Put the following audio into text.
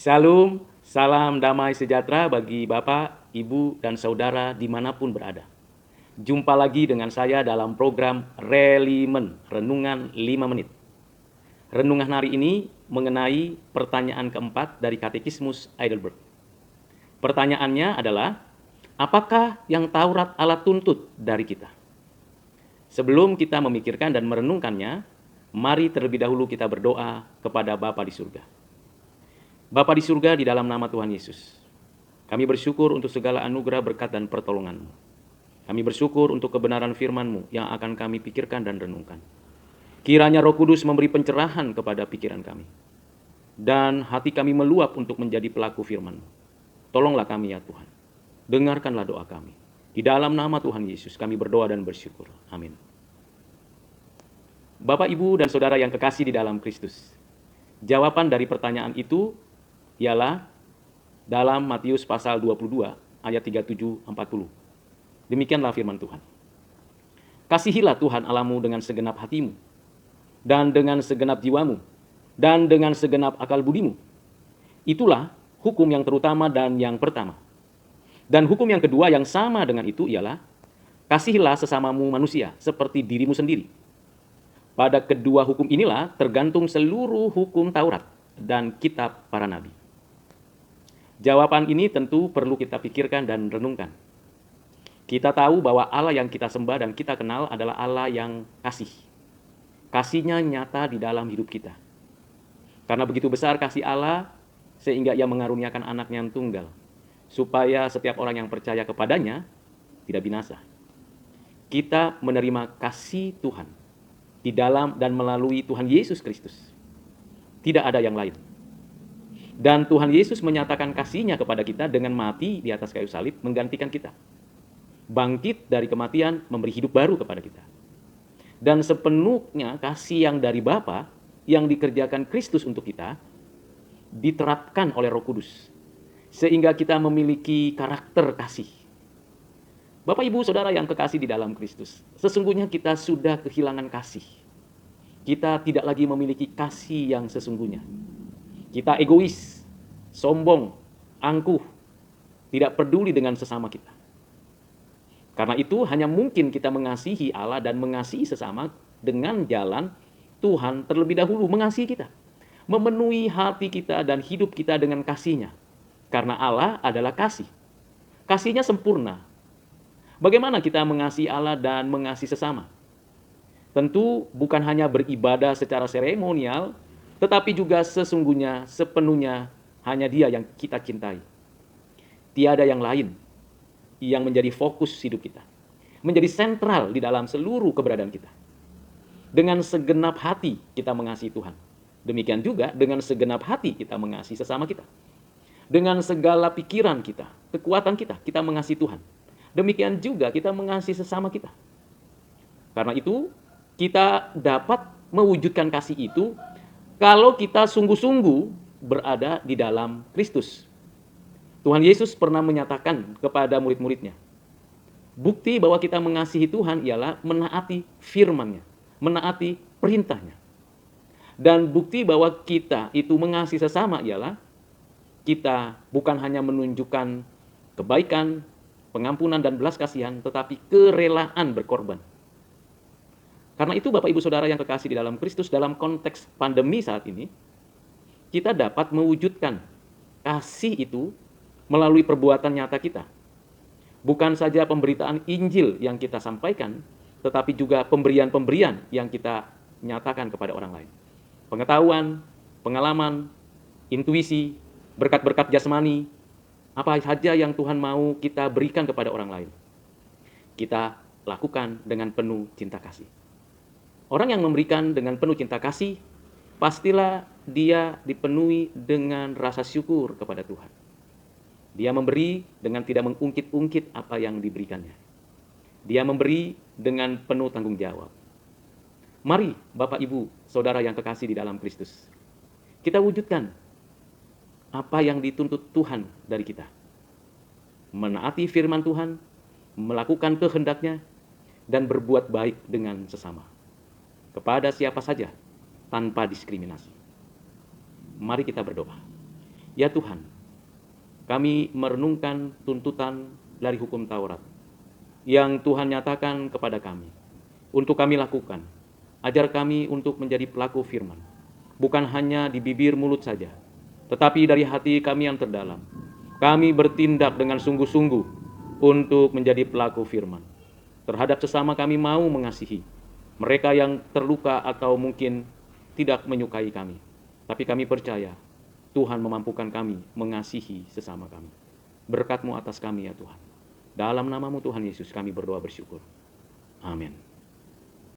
Shalom, salam damai sejahtera bagi Bapak, Ibu, dan Saudara dimanapun berada. Jumpa lagi dengan saya dalam program Relimen, Renungan 5 Menit. Renungan hari ini mengenai pertanyaan keempat dari Katekismus Heidelberg. Pertanyaannya adalah, apakah yang Taurat Allah tuntut dari kita? Sebelum kita memikirkan dan merenungkannya, mari terlebih dahulu kita berdoa kepada Bapa di surga. Bapa di surga, di dalam nama Tuhan Yesus, kami bersyukur untuk segala anugerah, berkat, dan pertolongan-Mu. Kami bersyukur untuk kebenaran firman-Mu yang akan kami pikirkan dan renungkan. Kiranya Roh Kudus memberi pencerahan kepada pikiran kami, dan hati kami meluap untuk menjadi pelaku firman-Mu. Tolonglah kami ya Tuhan, dengarkanlah doa kami. Di dalam nama Tuhan Yesus kami berdoa dan bersyukur. Amin. Bapak, Ibu, dan Saudara yang kekasih di dalam Kristus, jawaban dari pertanyaan itu ialah dalam Matius pasal 22 ayat 37-40. Demikianlah firman Tuhan. Kasihilah Tuhan Allahmu dengan segenap hatimu, dan dengan segenap jiwamu, dan dengan segenap akal budimu. Itulah hukum yang terutama dan yang pertama. Dan hukum yang kedua yang sama dengan itu ialah, kasihilah sesamamu manusia seperti dirimu sendiri. Pada kedua hukum inilah tergantung seluruh hukum Taurat dan kitab para nabi. Jawaban ini tentu perlu kita pikirkan dan renungkan. Kita tahu bahwa Allah yang kita sembah dan kita kenal adalah Allah yang kasih. Kasih-Nya nyata di dalam hidup kita. Karena begitu besar kasih Allah, sehingga Ia mengaruniakan Anak-Nya yang tunggal, supaya setiap orang yang percaya kepadanya tidak binasa. Kita menerima kasih Tuhan di dalam dan melalui Tuhan Yesus Kristus. Tidak ada yang lain. Dan Tuhan Yesus menyatakan kasih-Nya kepada kita dengan mati di atas kayu salib, menggantikan kita. Bangkit dari kematian, memberi hidup baru kepada kita. Dan sepenuhnya kasih yang dari Bapa, yang dikerjakan Kristus untuk kita, diterapkan oleh Roh Kudus, sehingga kita memiliki karakter kasih. Bapak, Ibu, Saudara yang kekasih di dalam Kristus, sesungguhnya kita sudah kehilangan kasih. Kita tidak lagi memiliki kasih yang sesungguhnya. Kita egois, sombong, angkuh, tidak peduli dengan sesama kita. Karena itu hanya mungkin kita mengasihi Allah dan mengasihi sesama dengan jalan Tuhan terlebih dahulu mengasihi kita. Memenuhi hati kita dan hidup kita dengan kasih-Nya. Karena Allah adalah kasih. Kasih-Nya sempurna. Bagaimana kita mengasihi Allah dan mengasihi sesama? Tentu bukan hanya beribadah secara seremonial, tetapi juga sesungguhnya, sepenuhnya hanya Dia yang kita cintai. Tiada yang lain yang menjadi fokus hidup kita, menjadi sentral di dalam seluruh keberadaan kita. Dengan segenap hati kita mengasihi Tuhan. Demikian juga dengan segenap hati kita mengasihi sesama kita. Dengan segala pikiran kita, kekuatan kita, kita mengasihi Tuhan. Demikian juga kita mengasihi sesama kita. Karena itu, kita dapat mewujudkan kasih itu kalau kita sungguh-sungguh berada di dalam Kristus. Tuhan Yesus pernah menyatakan kepada murid-muridnya, bukti bahwa kita mengasihi Tuhan ialah menaati firman-Nya, menaati perintah-Nya. Dan bukti bahwa kita itu mengasihi sesama ialah kita bukan hanya menunjukkan kebaikan, pengampunan, dan belas kasihan, tetapi kerelaan berkorban. Karena itu Bapak, Ibu, Saudara yang kekasih di dalam Kristus, dalam konteks pandemi saat ini, kita dapat mewujudkan kasih itu melalui perbuatan nyata kita. Bukan saja pemberitaan Injil yang kita sampaikan, tetapi juga pemberian-pemberian yang kita nyatakan kepada orang lain. Pengetahuan, pengalaman, intuisi, berkat-berkat jasmani, apa saja yang Tuhan mau kita berikan kepada orang lain, kita lakukan dengan penuh cinta kasih. Orang yang memberikan dengan penuh cinta kasih, pastilah dia dipenuhi dengan rasa syukur kepada Tuhan. Dia memberi dengan tidak mengungkit-ungkit apa yang diberikannya. Dia memberi dengan penuh tanggung jawab. Mari Bapak, Ibu, Saudara yang kekasih di dalam Kristus, kita wujudkan apa yang dituntut Tuhan dari kita. Menaati firman Tuhan, melakukan kehendak-Nya, dan berbuat baik dengan sesama. Kepada siapa saja, tanpa diskriminasi. Mari kita berdoa. Ya Tuhan, kami merenungkan tuntutan dari hukum Taurat yang Tuhan nyatakan kepada kami untuk kami lakukan. Ajar kami untuk menjadi pelaku firman, bukan hanya di bibir mulut saja, tetapi dari hati kami yang terdalam. Kami bertindak dengan sungguh-sungguh untuk menjadi pelaku firman. Terhadap sesama kami mau mengasihi mereka yang terluka atau mungkin tidak menyukai kami. Tapi kami percaya Tuhan memampukan kami mengasihi sesama kami. Berkat-Mu atas kami ya Tuhan. Dalam nama-Mu Tuhan Yesus kami berdoa bersyukur. Amin.